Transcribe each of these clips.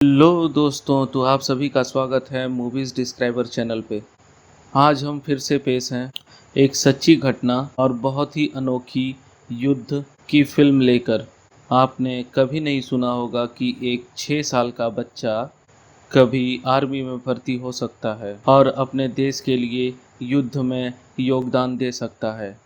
Hello दोस्तों, तो आप सभी का स्वागत है मूवीज़ डिस्क्राइबर चैनल पे। आज हम फिर से पेश हैं एक सच्ची घटना और बहुत ही अनोखी युद्ध की फिल्म लेकर। आपने कभी नहीं सुना होगा कि एक 6 साल का बच्चा कभी आर्मी में भर्ती हो सकता है और अपने देश के लिए युद्ध में योगदान दे सकता है।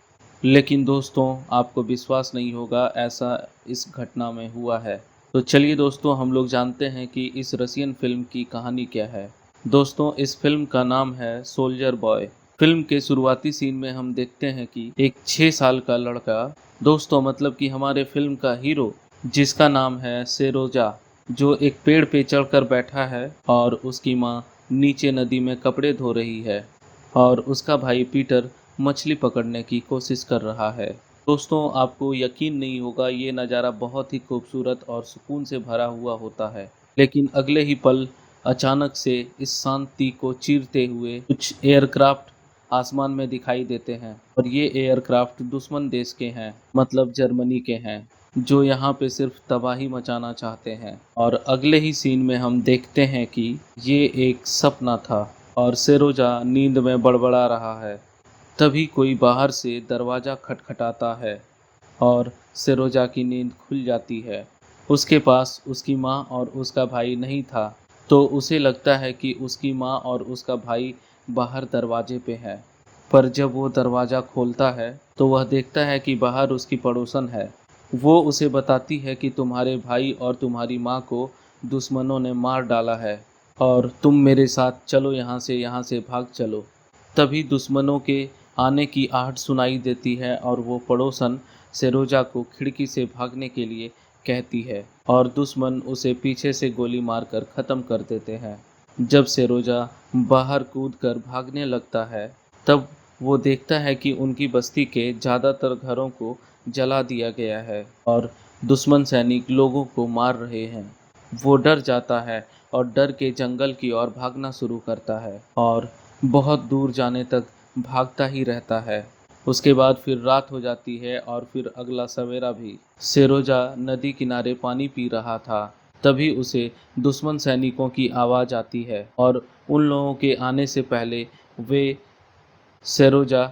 लेकिन दोस्तों, आपको विश्वास नहीं होगा, ऐसा इस घटना में हुआ है। तो चलिए दोस्तों, हम लोग जानते हैं कि इस रशियन फिल्म की कहानी क्या है। दोस्तों, इस फिल्म का नाम है सोल्जर बॉय। फिल्म के शुरुआती सीन में हम देखते हैं कि एक 6 साल का लड़का, दोस्तों मतलब कि हमारे फिल्म का हीरो, जिसका नाम है सेरोजा, जो एक पेड़ पे चढ़कर बैठा है और उसकी माँ नीचे नदी में कपड़े धो रही है और उसका भाई पीटर मछली पकड़ने की कोशिश कर रहा है। दोस्तों, आपको यकीन नहीं होगा, ये नज़ारा बहुत ही खूबसूरत और सुकून से भरा हुआ होता है। लेकिन अगले ही पल अचानक से इस शांति को चीरते हुए कुछ एयरक्राफ्ट आसमान में दिखाई देते हैं और ये एयरक्राफ्ट दुश्मन देश के हैं, मतलब जर्मनी के हैं, जो यहाँ पे सिर्फ तबाही मचाना चाहते हैं। और अगले ही सीन में हम देखते हैं कि ये एक सपना था और सेरोजा नींद में बड़बड़ा रहा है। तभी कोई बाहर से दरवाज़ा खटखटाता है और सेरोजा की नींद खुल जाती है। उसके पास उसकी माँ और उसका भाई नहीं था, तो उसे लगता है कि उसकी माँ और उसका भाई बाहर दरवाजे पे है। पर जब वो दरवाज़ा खोलता है तो वह देखता है कि बाहर उसकी पड़ोसन है। वो उसे बताती है कि तुम्हारे भाई और तुम्हारी माँ को दुश्मनों ने मार डाला है और तुम मेरे साथ चलो, यहाँ से भाग चलो। तभी दुश्मनों के आने की आहट सुनाई देती है और वो पड़ोसन सेरोजा को खिड़की से भागने के लिए कहती है और दुश्मन उसे पीछे से गोली मारकर ख़त्म कर देते हैं। जब सेरोजा बाहर कूदकर भागने लगता है, तब वो देखता है कि उनकी बस्ती के ज़्यादातर घरों को जला दिया गया है और दुश्मन सैनिक लोगों को मार रहे हैं। वो डर जाता है और डर के जंगल की ओर भागना शुरू करता है और बहुत दूर जाने तक भागता ही रहता है। उसके बाद फिर रात हो जाती है और फिर अगला सवेरा भी। सेरोजा नदी किनारे पानी पी रहा था, तभी उसे दुश्मन सैनिकों की आवाज़ आती है और उन लोगों के आने से पहले वे सेरोजा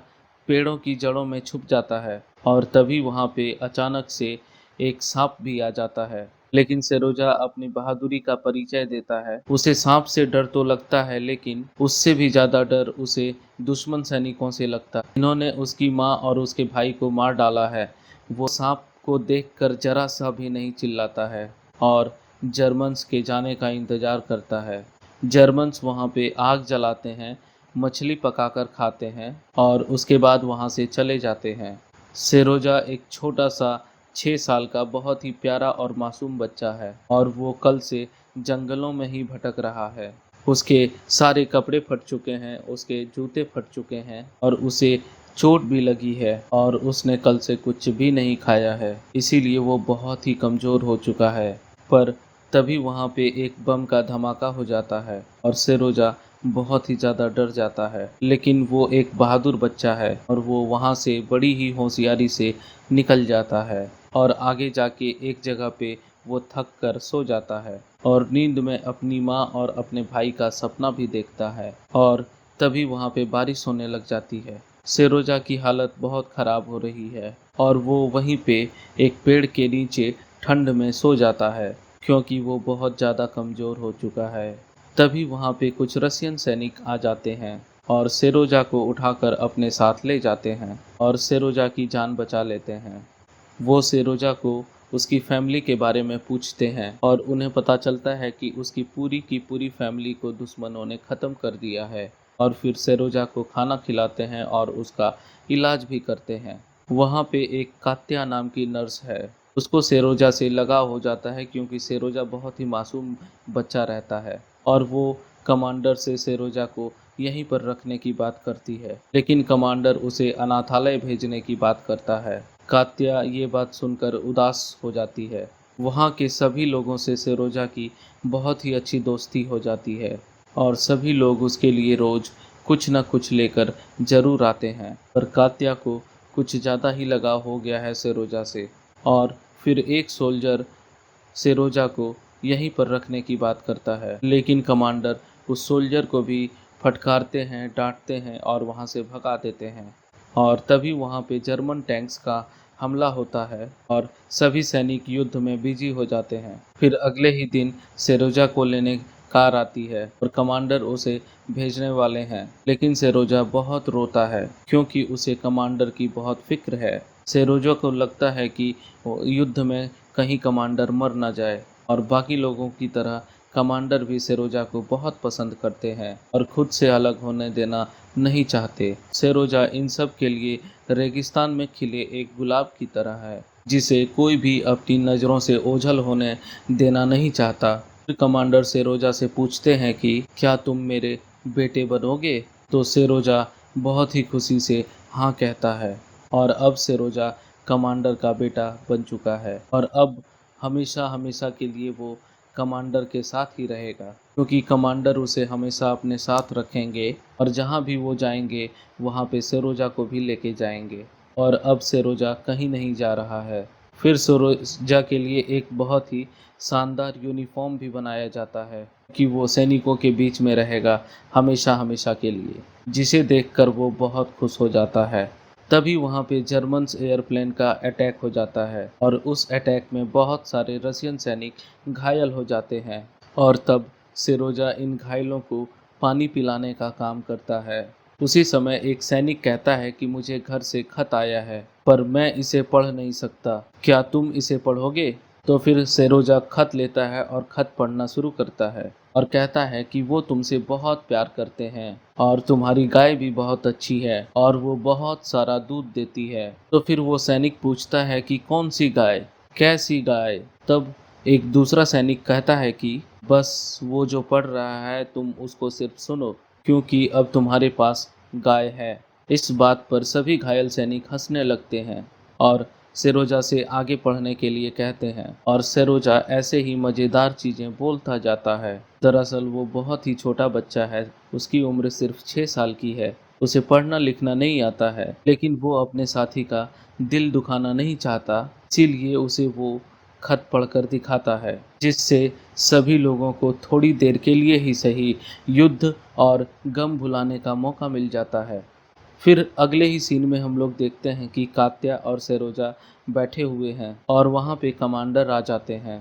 पेड़ों की जड़ों में छुप जाता है और तभी वहाँ पे अचानक से एक सांप भी आ जाता है। लेकिन सेरोजा अपनी बहादुरी का परिचय देता है। उसे सांप से डर तो लगता है, लेकिन उससे भी ज़्यादा डर उसे दुश्मन सैनिकों से लगता है, इन्होंने उसकी माँ और उसके भाई को मार डाला है। वो सांप को देखकर जरा सा भी नहीं चिल्लाता है और जर्मन्स के जाने का इंतज़ार करता है। जर्मन्स वहाँ पे आग जलाते हैं, मछली पकाकर खाते हैं और उसके बाद वहाँ से चले जाते हैं। सेरोजा एक छोटा सा 6 साल का बहुत ही प्यारा और मासूम बच्चा है और वो कल से जंगलों में ही भटक रहा है। उसके सारे कपड़े फट चुके हैं, उसके जूते फट चुके हैं और उसे चोट भी लगी है और उसने कल से कुछ भी नहीं खाया है, इसीलिए वो बहुत ही कमज़ोर हो चुका है। पर तभी वहाँ पे एक बम का धमाका हो जाता है और सेरोजा बहुत ही ज़्यादा डर जाता है। लेकिन वो एक बहादुर बच्चा है और वो वहाँ से बड़ी ही होशियारी से निकल जाता है और आगे जाके एक जगह पे वो थक कर सो जाता है और नींद में अपनी माँ और अपने भाई का सपना भी देखता है। और तभी वहाँ पे बारिश होने लग जाती है। सेरोजा की हालत बहुत ख़राब हो रही है और वो वहीं पे एक पेड़ के नीचे ठंड में सो जाता है, क्योंकि वो बहुत ज़्यादा कमज़ोर हो चुका है। तभी वहाँ पे कुछ रशियन सैनिक आ जाते हैं और सेरोजा को उठाकर अपने साथ ले जाते हैं और सेरोजा की जान बचा लेते हैं। वो सेरोजा को उसकी फैमिली के बारे में पूछते हैं और उन्हें पता चलता है कि उसकी पूरी की पूरी फैमिली को दुश्मनों ने ख़त्म कर दिया है। और फिर सेरोजा को खाना खिलाते हैं और उसका इलाज भी करते हैं। वहाँ पे एक कात्या नाम की नर्स है। उसको सेरोजा से लगाव हो जाता है, क्योंकि सेरोजा बहुत ही मासूम बच्चा रहता है और वो कमांडर से सेरोजा को यहीं पर रखने की बात करती है, लेकिन कमांडर उसे अनाथालय भेजने की बात करता है। कात्या ये बात सुनकर उदास हो जाती है। वहाँ के सभी लोगों से सेरोजा की बहुत ही अच्छी दोस्ती हो जाती है और सभी लोग उसके लिए रोज़ कुछ न कुछ लेकर ज़रूर आते हैं। पर कात्या को कुछ ज़्यादा ही लगाव हो गया है सेरोजा से और फिर एक सोल्जर सेरोजा को यहीं पर रखने की बात करता है, लेकिन कमांडर उस सोल्जर को भी फटकारते हैं, डांटते हैं और वहां से भगा देते हैं। और तभी वहां पे जर्मन टैंक्स का हमला होता है और सभी सैनिक युद्ध में बिजी हो जाते हैं। फिर अगले ही दिन सेरोजा को लेने कार आती है और कमांडर उसे भेजने वाले हैं, लेकिन सेरोजा बहुत रोता है क्योंकि उसे कमांडर की बहुत फिक्र है। सेरोजा को लगता है कि वो युद्ध में कहीं कमांडर मर ना जाए, और बाकी लोगों की तरह कमांडर भी सेरोजा को बहुत पसंद करते हैं और खुद से अलग होने देना नहीं चाहते। सेरोजा इन सब के लिए रेगिस्तान में खिले एक गुलाब की तरह है, जिसे कोई भी अपनी नज़रों से ओझल होने देना नहीं चाहता। फिर कमांडर सेरोजा से पूछते हैं कि क्या तुम मेरे बेटे बनोगे? तो सेरोजा बहुत ही खुशी से हाँ कहता है, और अब सेरोजा कमांडर का बेटा बन चुका है और अब हमेशा हमेशा के लिए वो कमांडर के साथ ही रहेगा, क्योंकि कमांडर उसे हमेशा अपने साथ रखेंगे और जहाँ भी वो जाएंगे वहाँ पे सेरोजा को भी लेके जाएंगे। और अब सेरोजा कहीं नहीं जा रहा है। फिर सेरोजा के लिए एक बहुत ही शानदार यूनिफॉर्म भी बनाया जाता है कि वो सैनिकों के बीच में रहेगा हमेशा हमेशा के लिए, जिसे देखकर वो बहुत खुश हो जाता है। तभी वहाँ पे जर्मन एयरप्लेन का अटैक हो जाता है और उस अटैक में बहुत सारे रशियन सैनिक घायल हो जाते हैं। और तब सेरोजा इन घायलों को पानी पिलाने का काम करता है। उसी समय एक सैनिक कहता है कि मुझे घर से खत आया है, पर मैं इसे पढ़ नहीं सकता, क्या तुम इसे पढ़ोगे? तो फिर सेरोजा खत लेता है और खत पढ़ना शुरू करता है और कहता है कि वो तुमसे बहुत प्यार करते हैं और तुम्हारी गाय भी बहुत अच्छी है और वो बहुत सारा दूध देती है। तो फिर वो सैनिक पूछता है कि कौन सी गाय, कैसी गाय? तब एक दूसरा सैनिक कहता है कि बस वो जो पढ़ रहा है तुम उसको सिर्फ सुनो, क्योंकि अब तुम्हारे पास गाय है। इस बात पर सभी घायल सैनिक हंसने लगते हैं और सेरोजा से आगे पढ़ने के लिए कहते हैं, और सेरोजा ऐसे ही मज़ेदार चीज़ें बोलता जाता है। दरअसल वो बहुत ही छोटा बच्चा है, उसकी उम्र सिर्फ 6 साल की है। उसे पढ़ना लिखना नहीं आता है, लेकिन वो अपने साथी का दिल दुखाना नहीं चाहता, इसीलिए उसे वो खत पढ़कर दिखाता है, जिससे सभी लोगों को थोड़ी देर के लिए ही सही युद्ध और गम भुलाने का मौका मिल जाता है। फिर अगले ही सीन में हम लोग देखते हैं कि कात्या और सेरोजा बैठे हुए हैं और वहाँ पे कमांडर आ जाते हैं।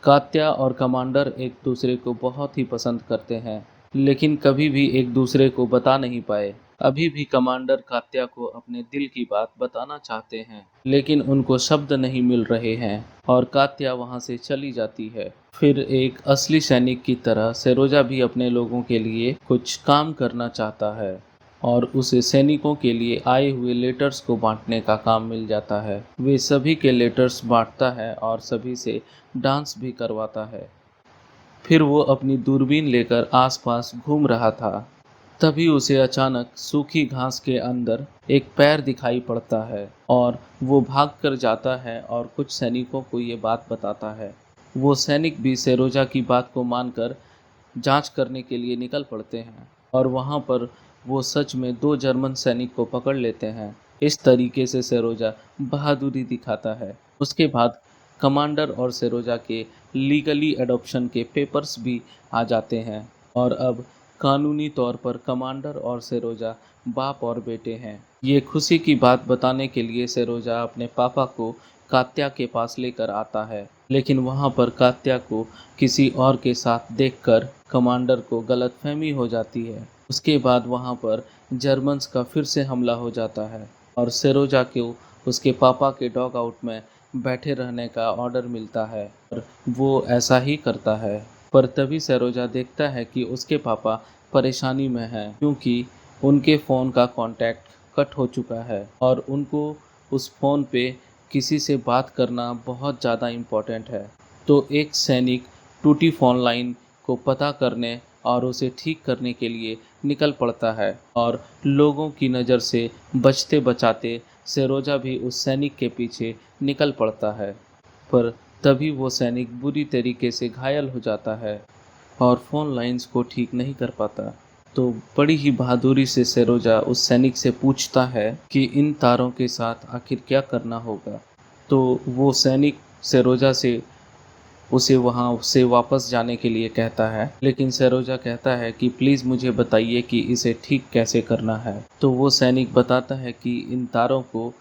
कात्या और कमांडर एक दूसरे को बहुत ही पसंद करते हैं, लेकिन कभी भी एक दूसरे को बता नहीं पाए। अभी भी कमांडर कात्या को अपने दिल की बात बताना चाहते हैं, लेकिन उनको शब्द नहीं मिल रहे हैं और कात्या वहाँ से चली जाती है। फिर एक असली सैनिक की तरह सेरोजा भी अपने लोगों के लिए कुछ काम करना चाहता है और उसे सैनिकों के लिए आए हुए लेटर्स को बांटने का काम मिल जाता है। वे सभी के लेटर्स बांटता है और सभी से डांस भी करवाता है। फिर वो अपनी दूरबीन लेकर आसपास घूम रहा था, तभी उसे अचानक सूखी घास के अंदर एक पैर दिखाई पड़ता है और वो भाग कर जाता है और कुछ सैनिकों को ये बात बताता है। वो सैनिक भी सेरोजा की बात को मानकर जांच करने के लिए निकल पड़ते हैं और वहाँ पर वो सच में 2 जर्मन सैनिक को पकड़ लेते हैं। इस तरीके से सेरोजा बहादुरी दिखाता है। उसके बाद कमांडर और सेरोजा के लीगली अडॉप्शन के पेपर्स भी आ जाते हैं और अब कानूनी तौर पर कमांडर और सेरोजा बाप और बेटे हैं। ये खुशी की बात बताने के लिए सेरोजा अपने पापा को कात्या के पास लेकर आता है, लेकिन वहाँ पर कात्या को किसी और के साथ देखकर कमांडर को गलतफहमी हो जाती है। उसके बाद वहाँ पर जर्मन्स का फिर से हमला हो जाता है और सेरोजा को उसके पापा के डॉग आउट में बैठे रहने का ऑर्डर मिलता है और वो ऐसा ही करता है। पर तभी सेरोजा देखता है कि उसके पापा परेशानी में हैं, क्योंकि उनके फ़ोन का कांटेक्ट कट हो चुका है और उनको उस फ़ोन पे किसी से बात करना बहुत ज़्यादा इम्पोर्टेंट है। तो एक सैनिक टूटी फ़ोन लाइन को पता करने और उसे ठीक करने के लिए निकल पड़ता है और लोगों की नज़र से बचते बचाते सेरोजा भी उस सैनिक के पीछे निकल पड़ता है। पर तभी वो सैनिक बुरी तरीके से घायल हो जाता है और फ़ोन लाइंस को ठीक नहीं कर पाता। तो बड़ी ही बहादुरी से सेरोजा उस सैनिक से पूछता है कि इन तारों के साथ आखिर क्या करना होगा। तो वो सैनिक सेरोजा से उसे वहाँ से वापस जाने के लिए कहता है, लेकिन सरोजा कहता है कि प्लीज़ मुझे बताइए कि इसे ठीक कैसे करना है। तो वो सैनिक बताता है कि इन तारों को,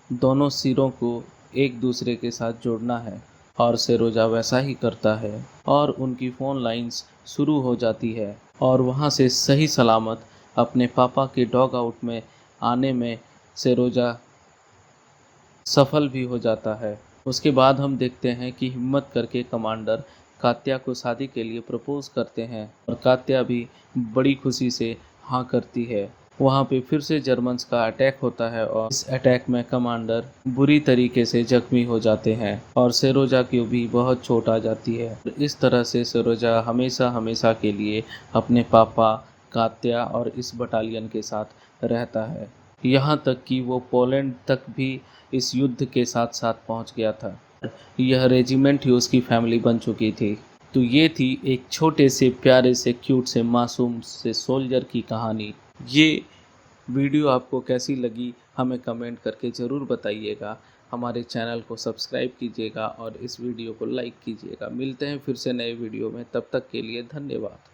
दोनों सिरों को एक दूसरे के साथ जोड़ना है, और सरोजा वैसा ही करता है और उनकी फ़ोन लाइंस शुरू हो जाती है और वहाँ से सही सलामत अपने पापा के डॉग आउट में आने में सरोजा सफल भी हो जाता है। उसके बाद हम देखते हैं कि हिम्मत करके कमांडर कात्या को शादी के लिए प्रपोज करते हैं और कात्या भी बड़ी खुशी से हाँ करती है। वहाँ पे फिर से जर्मन्स का अटैक होता है और इस अटैक में कमांडर बुरी तरीके से जख्मी हो जाते हैं और सरोजा की भी बहुत चोट आ जाती है। इस तरह से सरोजा हमेशा हमेशा के लिए अपने पापा, कात्या और इस बटालियन के साथ रहता है। यहाँ तक कि वो पोलैंड तक भी इस युद्ध के साथ साथ पहुंच गया था। यह रेजिमेंट ही उसकी फैमिली बन चुकी थी। तो ये थी एक छोटे से प्यारे से क्यूट से मासूम से सोल्जर की कहानी। ये वीडियो आपको कैसी लगी हमें कमेंट करके ज़रूर बताइएगा। हमारे चैनल को सब्सक्राइब कीजिएगा और इस वीडियो को लाइक कीजिएगा। मिलते हैं फिर से नए वीडियो में, तब तक के लिए धन्यवाद।